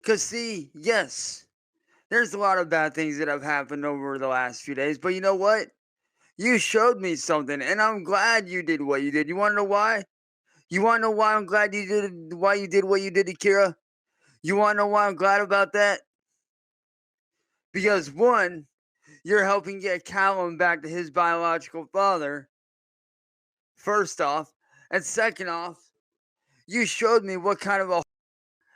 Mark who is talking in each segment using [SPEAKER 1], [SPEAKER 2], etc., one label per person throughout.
[SPEAKER 1] Because, see, yes, there's a lot of bad things that have happened over the last few days, but you know what? You showed me something, and I'm glad you did what you did. You want to know why? You want to know why I'm glad you did why you did what you did to Kira? You want to know why I'm glad about that? Because one, you're helping get Callum back to his biological father, first off, and second off, you showed me what kind of a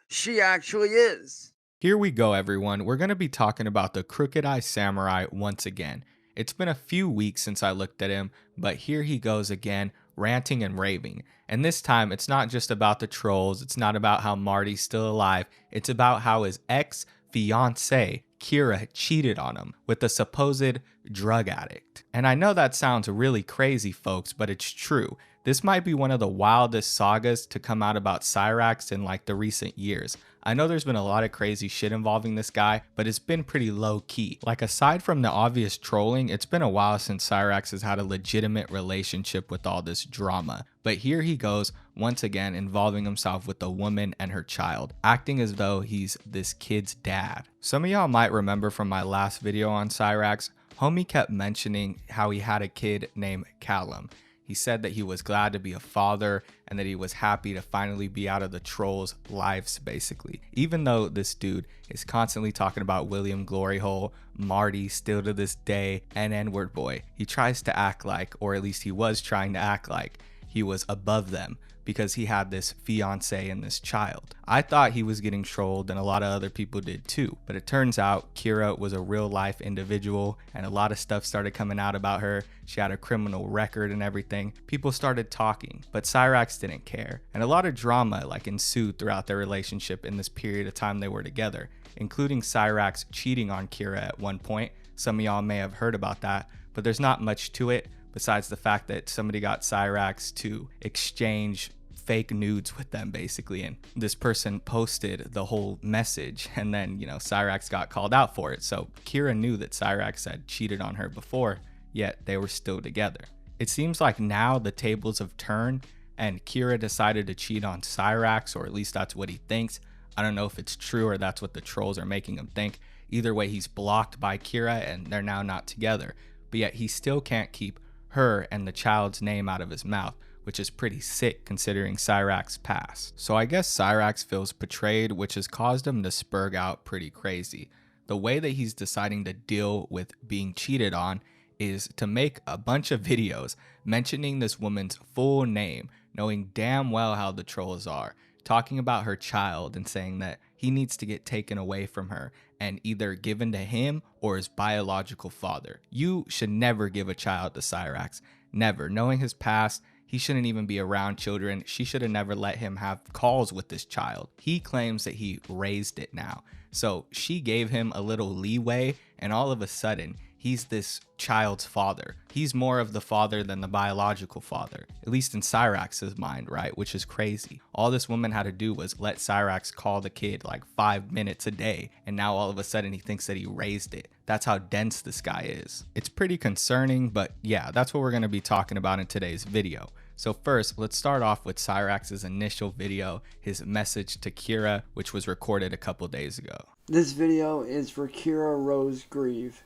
[SPEAKER 1] she actually is.
[SPEAKER 2] Here we go, everyone. We're going to be talking about the Crooked Eye Samurai once again. It's been a few weeks since I looked at him, but here he goes again, ranting and raving. And this time, it's not just about the trolls, it's not about how Marty's still alive, it's about how his ex fiancee, Kira, cheated on him with a supposed drug addict. And I know that sounds really crazy, folks, but it's true. This might be one of the wildest sagas to come out about Cyraxx in like the recent years. I know there's been a lot of crazy shit involving this guy, but it's been pretty low key. Like aside from the obvious trolling, it's been a while since Cyraxx has had a legitimate relationship with all this drama. But here he goes, once again involving himself with a woman and her child, acting as though he's this kid's dad. Some of y'all might remember from my last video on Cyraxx, homie kept mentioning how he had a kid named Callum. He said that he was glad to be a father and that he was happy to finally be out of the trolls' lives, basically. Even though this dude is constantly talking about William Gloryhole, Marty still to this day, and N-word boy, he tries to act like, or at least he was trying to act like, he was above them because he had this fiance and this child. I thought he was getting trolled and a lot of other people did too, but it turns out Kira was a real life individual and a lot of stuff started coming out about her. She had a criminal record and everything. People started talking, but Cyraxx didn't care. And a lot of drama like ensued throughout their relationship in this period of time they were together, including Cyraxx cheating on Kira at one point. Some of y'all may have heard about that, but there's not much to it besides the fact that somebody got Cyraxx to exchange fake nudes with them basically, and this person posted the whole message, and then Cyraxx got called out for it. So Kira knew that Cyraxx had cheated on her before, yet they were still together. It seems like now the tables have turned and Kira decided to cheat on Cyraxx, or at least that's what he thinks. I don't know if it's true or that's what the trolls are making him think. Either way, he's blocked by Kira and they're now not together, but yet he still can't keep her and the child's name out of his mouth, which is pretty sick considering Cyraxx's past. So I guess Cyraxx feels betrayed, which has caused him to spurg out pretty crazy. The way that he's deciding to deal with being cheated on is to make a bunch of videos mentioning this woman's full name, knowing damn well how the trolls are, talking about her child and saying that he needs to get taken away from her and either given to him or his biological father. You should never give a child to Cyraxx. Never. Knowing his past, he shouldn't even be around children. She should have never let him have calls with this child. He claims that he raised it now. So she gave him a little leeway, and all of a sudden, he's this child's father. He's more of the father than the biological father, at least in Cyraxx's mind, right? Which is crazy. All this woman had to do was let Cyraxx call the kid like 5 minutes a day, and now all of a sudden he thinks that he raised it. That's how dense this guy is. It's pretty concerning, but yeah, that's what we're going to be talking about in today's video. So first, let's start off with Cyraxx's initial video, his message to Kira, which was recorded a couple days ago.
[SPEAKER 1] This video is for Kira Rose Grieve.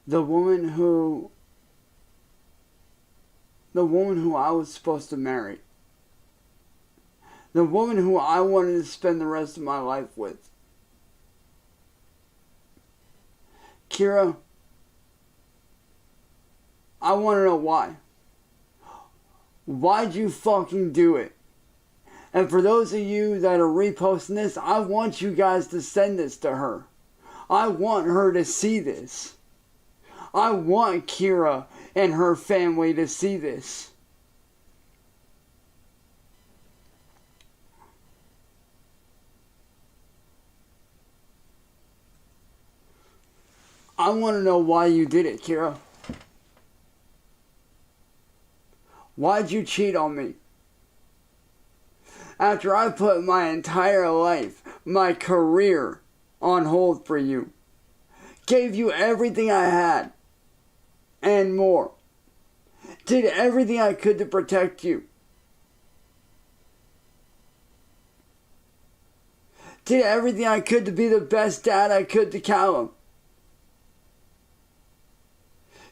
[SPEAKER 1] The woman who I was supposed to marry. The woman who I wanted to spend the rest of my life with. Kira, I want to know why. Why'd you fucking do it? And for those of you that are reposting this, I want you guys to send this to her. I want her to see this. I want Kira and her family to see this. I want to know why you did it, Kira. Why'd you cheat on me? After I put my entire life, my career, on hold for you. Gave you everything I had. And more. Did everything I could to protect you. Did everything I could to be the best dad I could to Callum.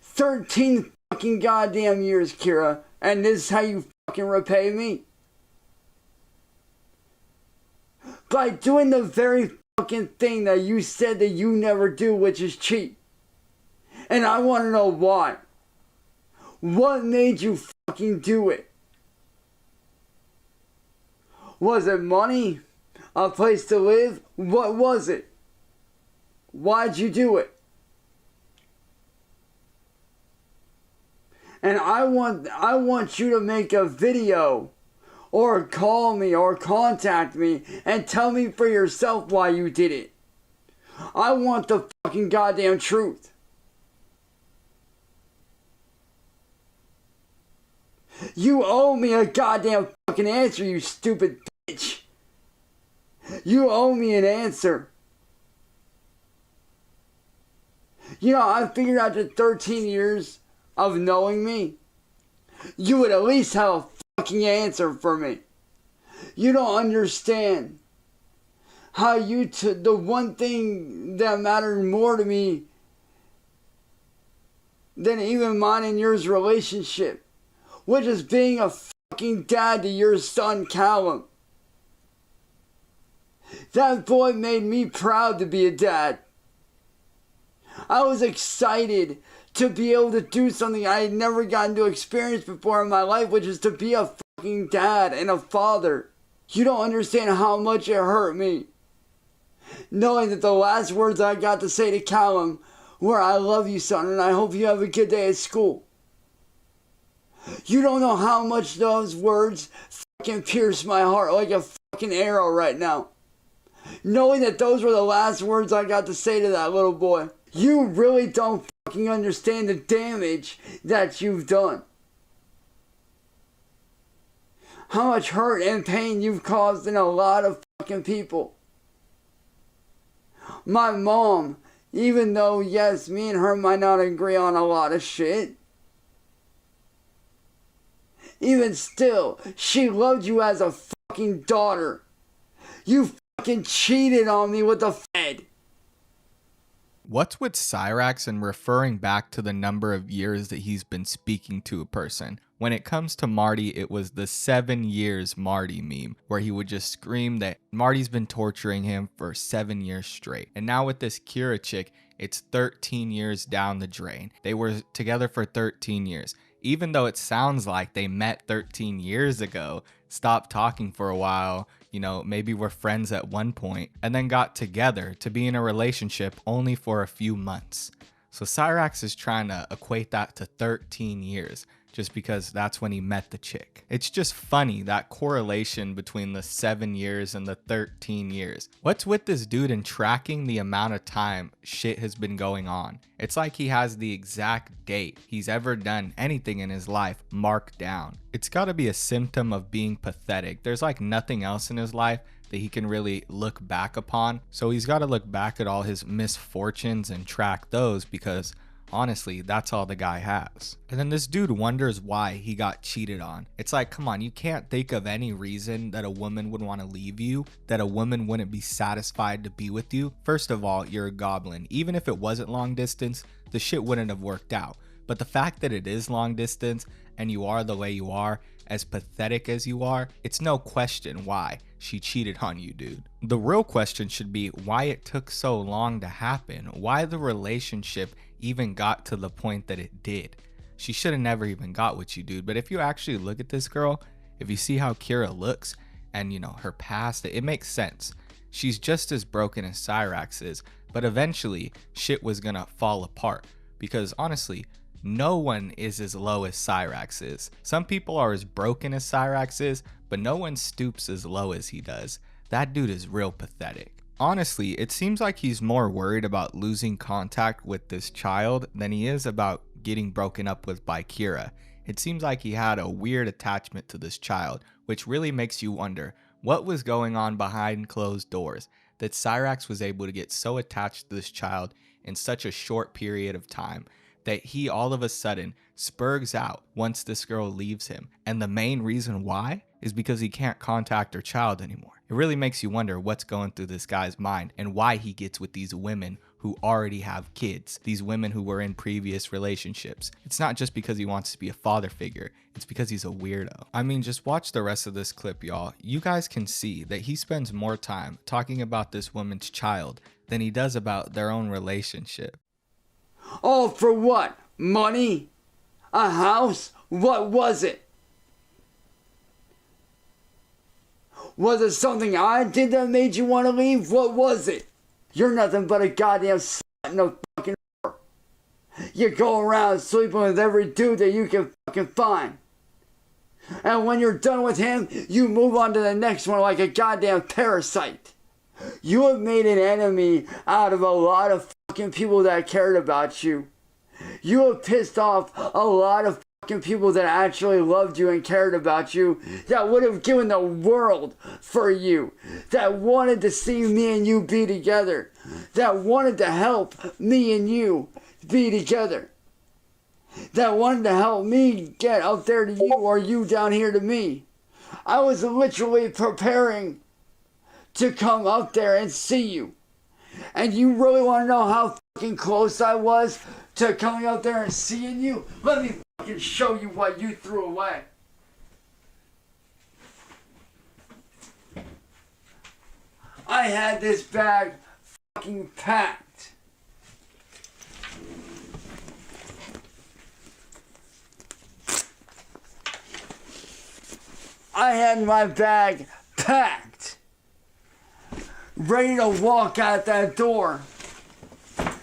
[SPEAKER 1] 13 fucking goddamn years, Kira, and this is how you fucking repay me? By doing the very fucking thing that you said that you never do, which is cheat. And I want to know why. What made you fucking do it? Was it money? A place to live? What was it? Why'd you do it? And I want you to make a video or call me or contact me and tell me for yourself why you did it. I want the fucking goddamn truth. You owe me a goddamn fucking answer, you stupid bitch. You owe me an answer. You know, I figured after 13 years of knowing me, you would at least have a fucking answer for me. You don't understand how the one thing that mattered more to me than even mine and yours relationship, which is being a fucking dad to your son Callum. That boy made me proud to be a dad. I was excited to be able to do something I had never gotten to experience before in my life, which is to be a fucking dad and a father. You don't understand how much it hurt me, knowing that the last words I got to say to Callum were, "I love you, son, and I hope you have a good day at school." You don't know how much those words fucking pierce my heart like a fucking arrow right now. Knowing that those were the last words I got to say to that little boy. You really don't fucking understand the damage that you've done. How much hurt and pain you've caused in a lot of fucking people. My mom, even though, yes, me and her might not agree on a lot of shit, even still, she loved you as a fucking daughter. You fucking cheated on me with the Fed.
[SPEAKER 2] What's with Cyraxx and referring back to the number of years that he's been speaking to a person? When it comes to Marty, it was the 7 years Marty meme, where he would just scream that Marty's been torturing him for 7 years straight. And now with this Kira chick, it's 13 years down the drain. They were together for 13 years. Even though it sounds like they met 13 years ago, stopped talking for a while, you know, maybe were friends at one point, and then got together to be in a relationship only for a few months. So Cyraxx is trying to equate that to 13 years, just because that's when he met the chick. It's just funny, that correlation between the 7 years and the 13 years. What's with this dude and tracking the amount of time shit has been going on? It's like he has the exact date he's ever done anything in his life marked down. It's gotta be a symptom of being pathetic. There's like nothing else in his life that he can really look back upon. So he's gotta look back at all his misfortunes and track those, because honestly, that's all the guy has. And then this dude wonders why he got cheated on. It's like, come on, you can't think of any reason that a woman would want to leave you, that a woman wouldn't be satisfied to be with you. First of all, you're a goblin. Even if it wasn't long distance, the shit wouldn't have worked out. But the fact that it is long distance and you are the way you are, as pathetic as you are, it's no question why she cheated on you, dude. The real question should be why it took so long to happen, why the relationship even got to the point that it did. She should have never even got with you, dude. But if you actually look at this girl, if you see how Kira looks and, you know, her past, it makes sense. She's just as broken as Cyraxx is, but eventually shit was gonna fall apart, because honestly, no one is as low as Cyraxx is. Some people are as broken as Cyraxx is, but no one stoops as low as he does. That dude is real pathetic. Honestly, it seems like he's more worried about losing contact with this child than he is about getting broken up with by Kira. It seems like he had a weird attachment to this child, which really makes you wonder what was going on behind closed doors that Cyraxx was able to get so attached to this child in such a short period of time that he all of a sudden spurgs out once this girl leaves him. And the main reason why is because he can't contact her child anymore. It really makes you wonder what's going through this guy's mind and why he gets with these women who already have kids, these women who were in previous relationships. It's not just because he wants to be a father figure, it's because he's a weirdo. I mean, just watch the rest of this clip, y'all. You guys can see that he spends more time talking about this woman's child than he does about their own relationship.
[SPEAKER 1] All for what? Money? A house? What was it? Was it something I did that made you want to leave? What was it? You're nothing but a goddamn slut and a fucking whore. You go around sleeping with every dude that you can fucking find. And when you're done with him, you move on to the next one like a goddamn parasite. You have made an enemy out of a lot of fucking people that cared about you. You have pissed off a lot of fucking people that actually loved you and cared about you, that would have given the world for you, that wanted to see me and you be together, that wanted to help me and you be together, that wanted to help me get up there to you or you down here to me. I was literally preparing to come up there and see you. And you really want to know how fucking close I was to coming up there and seeing you? Let me fucking show you what you threw away. I had this bag fucking packed. I had my bag packed, ready to walk out that door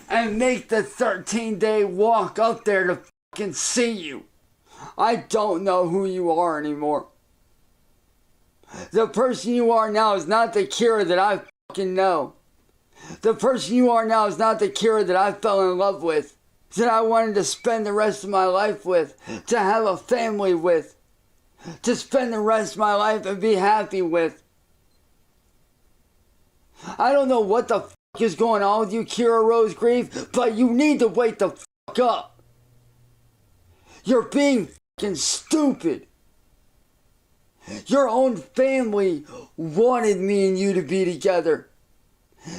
[SPEAKER 1] and make the 13-day walk up there to fucking see you. I don't know who you are anymore. The person you are now is not the Kira that I fucking know. The person you are now is not the Kira that I fell in love with, that I wanted to spend the rest of my life with, to have a family with, to spend the rest of my life and be happy with. I don't know what the fuck is going on with you, Kira Rose Grieve, but you need to wake the fuck up. You're being fucking stupid. Your own family wanted me and you to be together.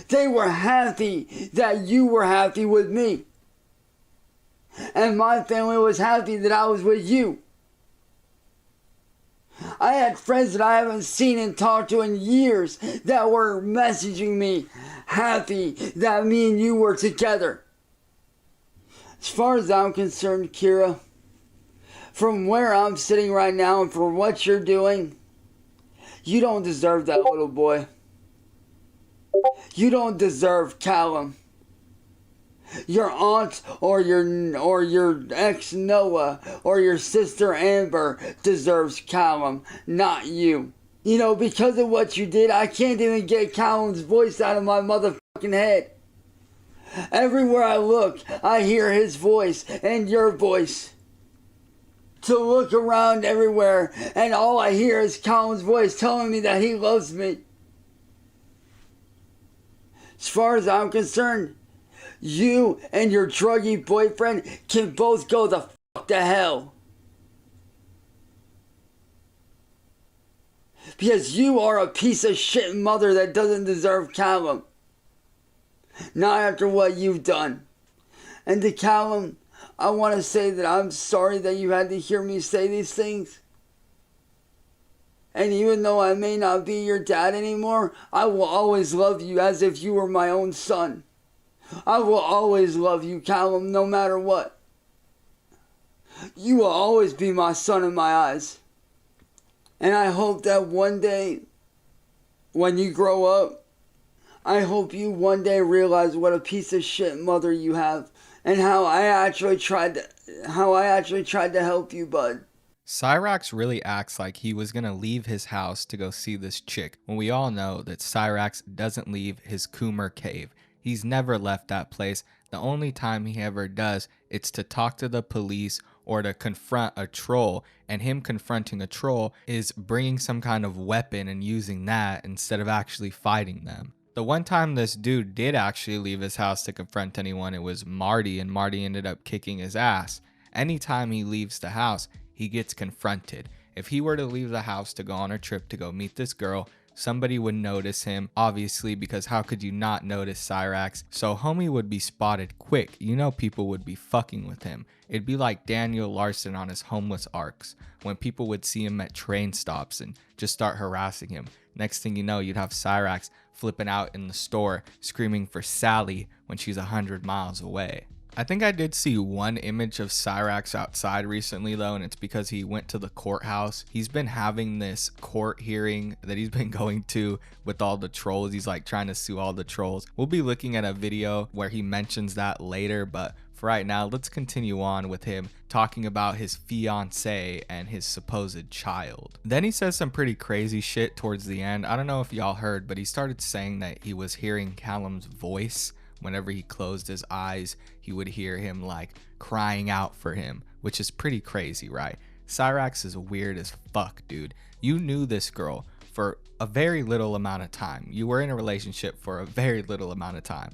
[SPEAKER 1] They were happy that you were happy with me. And my family was happy that I was with you. I had friends that I haven't seen and talked to in years that were messaging me happy that me and you were together. As far as I'm concerned, Kira, from where I'm sitting right now and for what you're doing, you don't deserve that little boy. You don't deserve Callum. Your aunt or your ex Noah or your sister Amber deserves Callum, not you. You know, because of what you did, I can't even get Callum's voice out of my motherfucking head. Everywhere I look, I hear his voice and your voice. To look around everywhere, and all I hear is Callum's voice telling me that he loves me. As far as I'm concerned, you and your druggy boyfriend can both go the fuck to hell. Because you are a piece of shit mother that doesn't deserve Callum. Not after what you've done. And to Callum, I want to say that I'm sorry that you had to hear me say these things. And even though I may not be your dad anymore, I will always love you as if you were my own son. I will always love you, Callum, no matter what. You will always be my son in my eyes. And I hope that one day, when you grow up, I hope you one day realize what a piece of shit mother you have and how I actually tried to help you, bud.
[SPEAKER 2] Cyraxx really acts like he was gonna leave his house to go see this chick, when we all know that Cyraxx doesn't leave his Coomer cave. He's never left that place. The only time he ever does, it's to talk to the police or to confront a troll, and him confronting a troll is bringing some kind of weapon and using that instead of actually fighting them. The one time this dude did actually leave his house to confront anyone, it was Marty, and Marty ended up kicking his ass. Anytime he leaves the house, he gets confronted. If he were to leave the house to go on a trip to go meet this girl, somebody would notice him, obviously, because how could you not notice Cyraxx? So homie would be spotted quick. You know, people would be fucking with him. It'd be like Daniel Larson on his homeless arcs, when people would see him at train stops and just start harassing him. Next thing you know, you'd have Cyraxx flipping out in the store, screaming for Sally when she's 100 miles away. I think I did see one image of Cyraxx outside recently though, and it's because he went to the courthouse. He's been having this court hearing that he's been going to with all the trolls. He's like trying to sue all the trolls. We'll be looking at a video where he mentions that later, but for right now, let's continue on with him talking about his fiancée and his supposed child. Then he says some pretty crazy shit towards the end. I don't know if y'all heard, but he started saying that he was hearing Callum's voice. Whenever he closed his eyes, he would hear him like crying out for him, which is pretty crazy, right? Cyraxx is weird as fuck, dude. You knew this girl for a very little amount of time. You were in a relationship for a very little amount of time.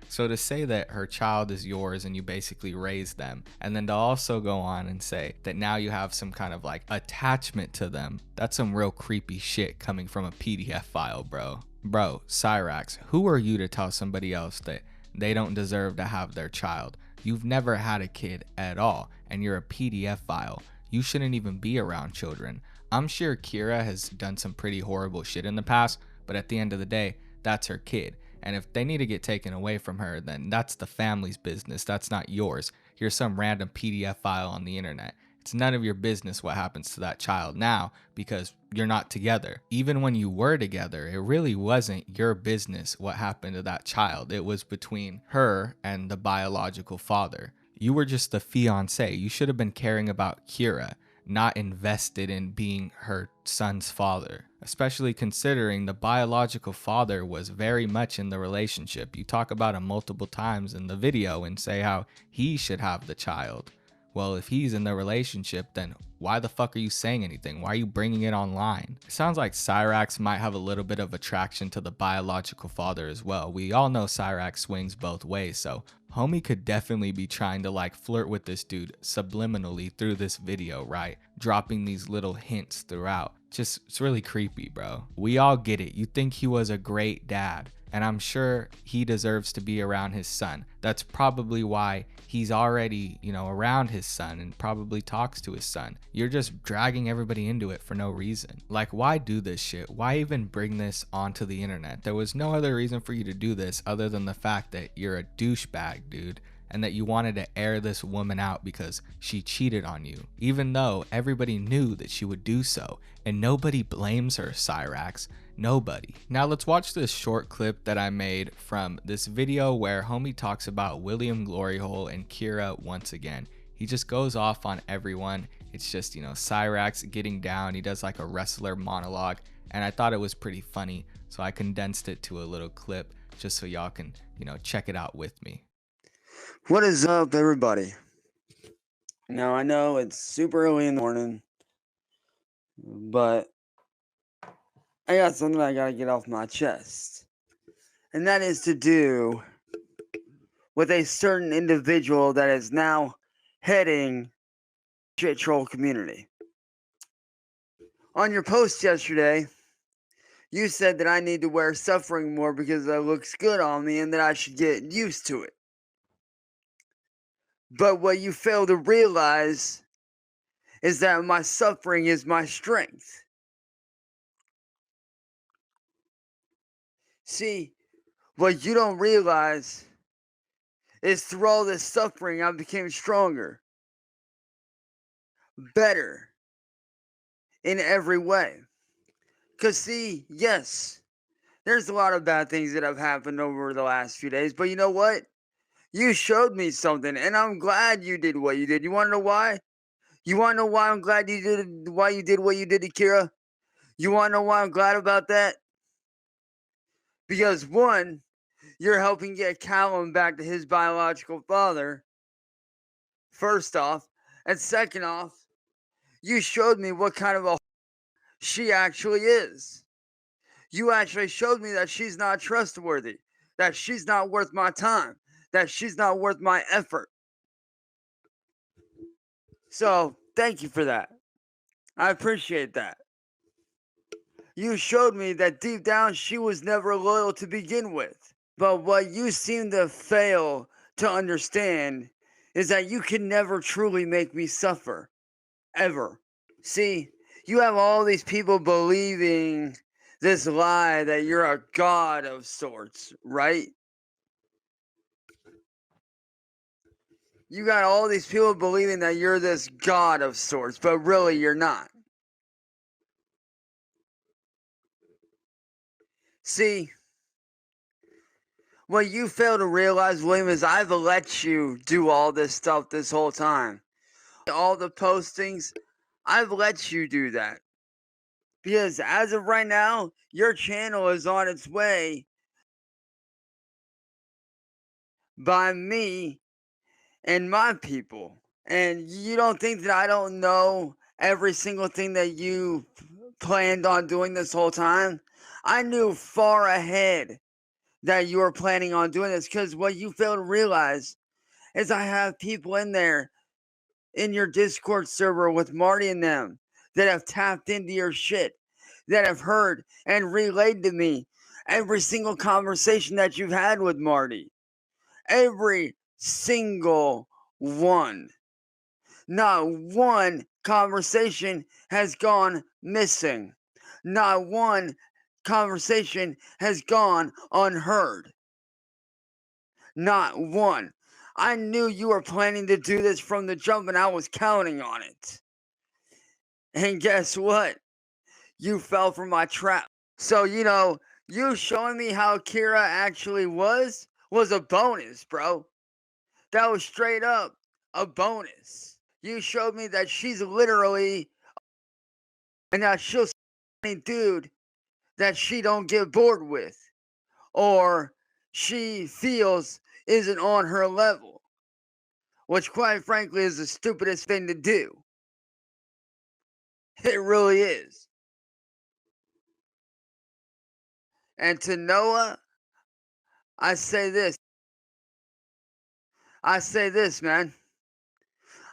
[SPEAKER 2] So to say that her child is yours and you basically raised them, and then to also go on and say that now you have some kind of like attachment to them, that's some real creepy shit coming from a PDF file, bro. Bro, Cyraxx, who are you to tell somebody else that they don't deserve to have their child? You've never had a kid at all, and you're a PDF file. You shouldn't even be around children. I'm sure Kira has done some pretty horrible shit in the past, but at the end of the day, that's her kid. And if they need to get taken away from her, then that's the family's business. That's not yours. You're some random PDF file on the internet. It's none of your business what happens to that child now because you're not together. Even when you were together, it really wasn't your business what happened to that child. It was between her and the biological father. You were just the fiancé. You should have been caring about Kira, not invested in being her son's father, especially considering the biological father was very much in the relationship. You talk about him multiple times in the video and say how he should have the child. Well, if he's in the relationship, then why the fuck are you saying anything? Why are you bringing it online? It sounds like Cyraxx might have a little bit of attraction to the biological father as well. We all know Cyraxx swings both ways, so homie could definitely be trying to like flirt with this dude subliminally through this video, right? Dropping these little hints throughout. Just, it's really creepy, bro. We all get it. You think he was a great dad, and I'm sure he deserves to be around his son. That's probably why he's already, around his son and probably talks to his son. You're just dragging everybody into it for no reason. Like, why do this shit? Why even bring this onto the internet? There was no other reason for you to do this other than the fact that you're a douchebag, dude, and that you wanted to air this woman out because she cheated on you, even though everybody knew that she would do so, and nobody blames her, Cyraxx. Nobody. Now let's watch this short clip that I made from this video where homie talks about William Gloryhole and Kira once again. He just goes off on everyone. It's just, Cyraxx getting down. He does like a wrestler monologue, and I thought it was pretty funny, so I condensed it to a little clip just so y'all can, check it out with me.
[SPEAKER 1] What is up, everybody? Now, I know it's super early in the morning, but I got something I gotta get off my chest. And that is to do with a certain individual that is now heading shit troll community. On your post yesterday, you said that I need to wear suffering more because it looks good on me and that I should get used to it. But what you fail to realize is that my suffering is my strength. See, what you don't realize is through all this suffering, I became stronger, better in every way. Because, see, yes, there's a lot of bad things that have happened over the last few days, but you know what? You showed me something, and I'm glad you did what you did. You want to know why? You want to know why I'm glad you did what you did to Kira? You want to know why I'm glad about that? Because one, you're helping get Callum back to his biological father, first off. And second off, you showed me what kind of a she actually is. You actually showed me that she's not trustworthy, that she's not worth my time, that she's not worth my effort. So, thank you for that. I appreciate that. You showed me that deep down she was never loyal to begin with. But what you seem to fail to understand is that you can never truly make me suffer. Ever. See, you have all these people believing this lie that you're a god of sorts, right? You got all these people believing that you're this god of sorts, but really you're not. See, what you fail to realize, William, is I've let you do all this stuff this whole time. All the postings, I've let you do that. Because as of right now, your channel is on its way by me and my people. And you don't think that I don't know every single thing that you planned on doing this whole time? I knew far ahead that you were planning on doing this, because what you fail to realize is I have people in there in your Discord server with Marty and them that have tapped into your shit, that have heard and relayed to me every single conversation that you've had with Marty. Every single one. Not one conversation has gone missing. Not one conversation has gone unheard. Not one. I knew you were planning to do this from the jump, and I was counting on it. And guess what? You fell for my trap. So, you showing me how Kira actually was a bonus, bro. That was straight up a bonus. You showed me that she's literally, and that she'll any dude that she don't get bored with, or she feels isn't on her level, which quite frankly is the stupidest thing to do. It really is. And to Noah, I say this. Man.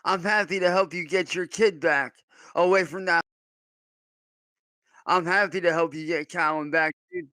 [SPEAKER 1] I'm happy to help you get your kid back away from that. I'm happy to help you get Callum back, dude.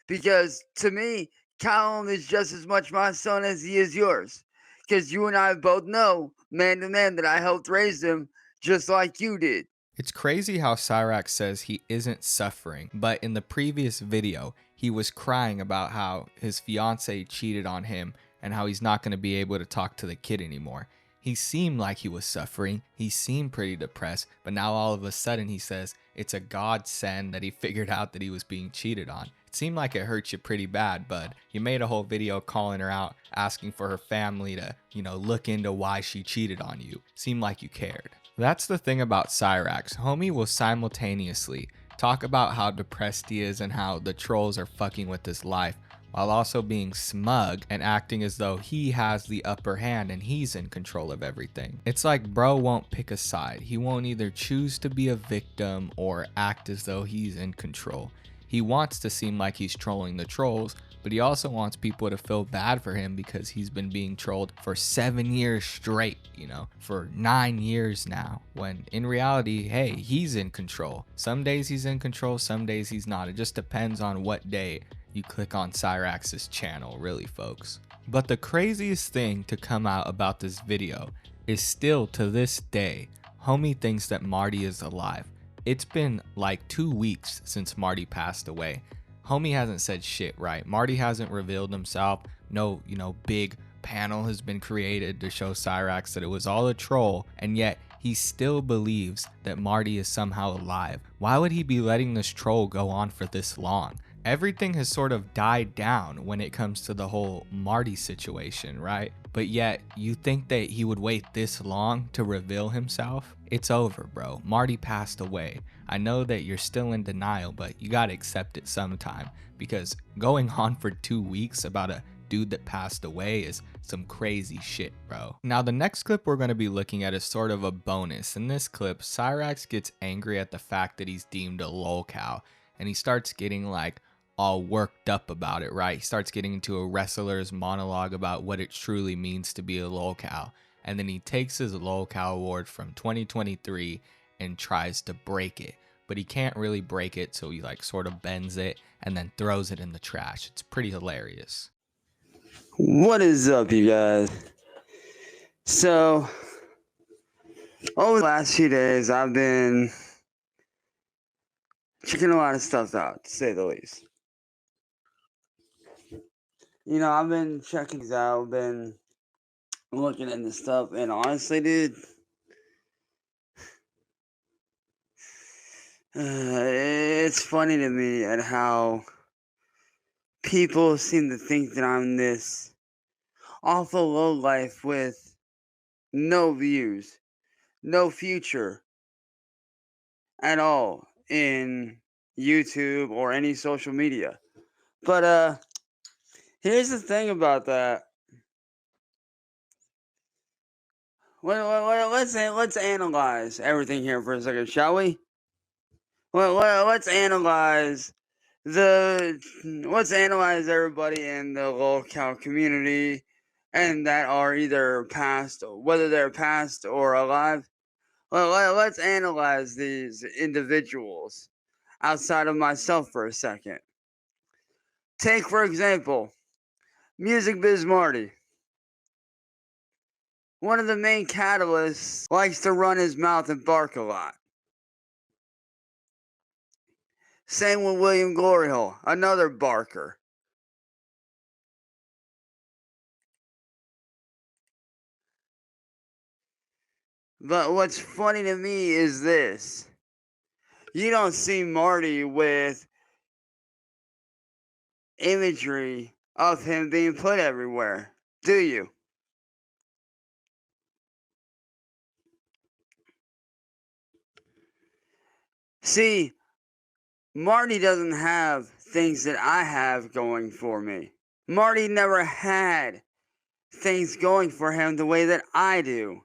[SPEAKER 1] Because to me, Callum is just as much my son as he is yours. Because you and I both know, man to man, that I helped raise him just like you did.
[SPEAKER 2] It's crazy how Cyraxx says he isn't suffering, but in the previous video, he was crying about how his fiance cheated on him and how he's not going to be able to talk to the kid anymore. He seemed like he was suffering, he seemed pretty depressed, but now all of a sudden he says it's a godsend that he figured out that he was being cheated on. It seemed like it hurt you pretty bad, bud. You made a whole video calling her out, asking for her family to, look into why she cheated on you. Seemed like you cared. That's the thing about Cyraxx. Homie will simultaneously talk about how depressed he is and how the trolls are fucking with his life, while also being smug and acting as though he has the upper hand and he's in control of everything. It's like bro won't pick a side. He won't either choose to be a victim or act as though he's in control. He wants to seem like he's trolling the trolls, but he also wants people to feel bad for him because he's been being trolled for 7 years straight, for 9 years now, when in reality, hey, he's in control. Some days he's in control, some days he's not. It just depends on what day you click on Cyraxx's channel, really, folks. But the craziest thing to come out about this video is still to this day, homie thinks that Marty is alive. It's been like 2 weeks since Marty passed away. Homie hasn't said shit, right? Marty hasn't revealed himself. No, big panel has been created to show Cyraxx that it was all a troll, and yet he still believes that Marty is somehow alive. Why would he be letting this troll go on for this long? Everything has sort of died down when it comes to the whole Marty situation, right? But yet, you think that he would wait this long to reveal himself? It's over, bro. Marty passed away. I know that you're still in denial, but you gotta accept it sometime, because going on for 2 weeks about a dude that passed away is some crazy shit, bro. Now, the next clip we're gonna be looking at is sort of a bonus. In this clip, Cyraxx gets angry at the fact that he's deemed a lolcow, and he starts getting like all worked up about it, right? He starts getting into a wrestler's monologue about what it truly means to be a lolcow. And then he takes his lolcow award from 2023 and tries to break it. but he can't really break it, so he like sort of bends it and then throws it in the trash. It's pretty hilarious.
[SPEAKER 1] What is up, you guys? So, over the last few days, I've been checking a lot of stuff out, to say the least. You know, I've been checking these out, been looking into stuff, and honestly, dude, it's funny to me at how people seem to think that I'm this awful low life with no views, no future at all in YouTube or any social media. But here's the thing about that. Let's analyze everything here for a second, shall we? Let's analyze let's analyze everybody in the lolcow community and that are either past, whether they're past or alive. Let's analyze these individuals outside of myself for a second. Take, for example, Music Biz Marty. One of the main catalysts likes to run his mouth and bark a lot. Same with William Gloryhole, another barker. But what's funny to me is this. You don't see Marty with imagery of him being put everywhere, do you? See, Marty doesn't have things that I have going for me. Marty never had things going for him the way that I do.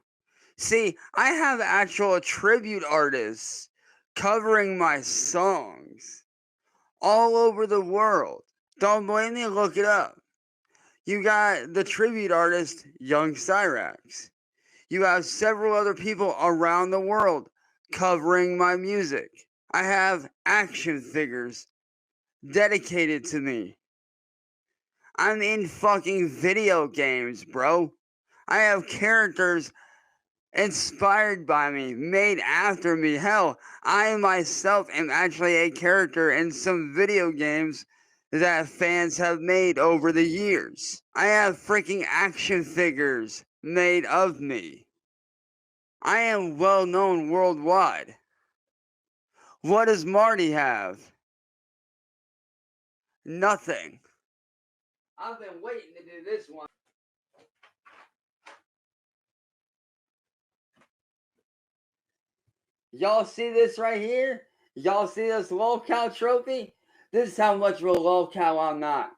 [SPEAKER 1] See, I have actual tribute artists covering my songs all over the world. Don't blame me, look it up. You got the tribute artist, Young Cyraxx. You have several other people around the world covering my music. I have action figures dedicated to me. I'm in fucking video games, bro. I have characters inspired by me, made after me. Hell, I myself am actually a character in some video games that fans have made over the years. I have freaking action figures made of me. I am well known worldwide. What does Marty have? Nothing. I've been waiting to do this one. Y'all see this right here? Y'all see this lolcow trophy? This is how much of a lolcow I'm not.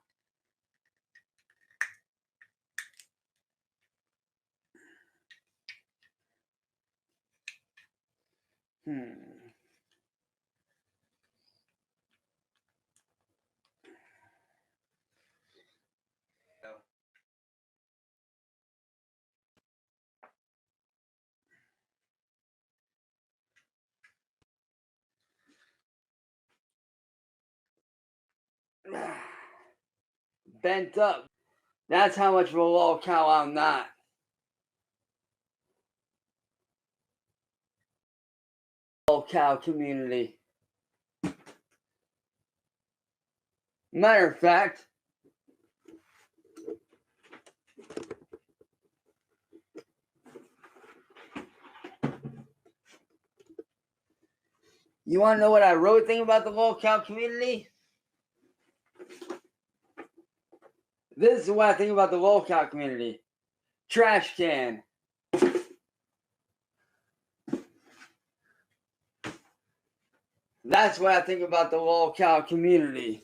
[SPEAKER 1] Bent up. That's how much of a lolcow I'm not. Lolcow community. Matter of fact, you want to know what I wrote thing about the lolcow community? This is what I think about the lolcow community. Trash can. That's what I think about the lolcow community.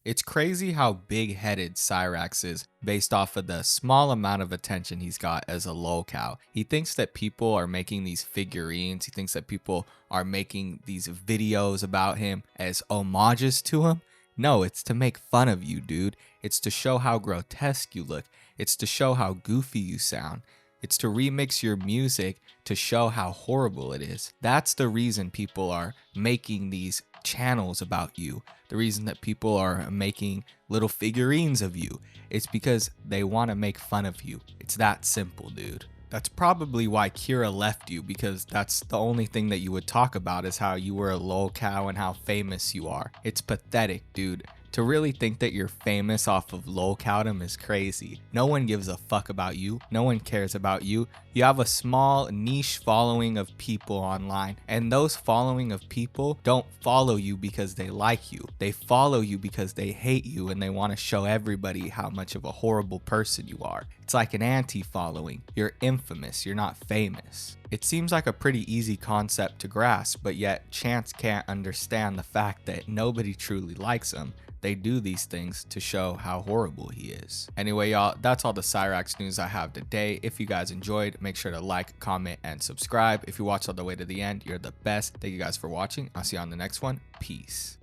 [SPEAKER 2] It's crazy how big-headed Cyraxx is based off of the small amount of attention he's got as a lolcow. He thinks that people are making these figurines. He thinks that people are making these videos about him as homages to him. No, it's to make fun of you, dude. It's to show how grotesque you look. It's to show how goofy you sound. It's to remix your music to show how horrible it is. That's the reason people are making these channels about you. The reason that people are making little figurines of you. It's because they want to make fun of you. It's that simple, dude. That's probably why Kira left you, because that's the only thing that you would talk about is how you were a lolcow and how famous you are. It's pathetic, dude. To really think that you're famous off of lolcowdom is crazy. No one gives a fuck about you. No one cares about you. You have a small niche following of people online, and those following of people don't follow you because they like you. They follow you because they hate you and they want to show everybody how much of a horrible person you are. It's like an anti-following. You're infamous, you're not famous. It seems like a pretty easy concept to grasp, but yet Chance can't understand the fact that nobody truly likes him. They do these things to show how horrible he is. Anyway, y'all, that's all the Cyraxx news I have today. If you guys enjoyed, make sure to like, comment, and subscribe. If you watched all the way to the end, you're the best. Thank you guys for watching. I'll see you on the next one. Peace.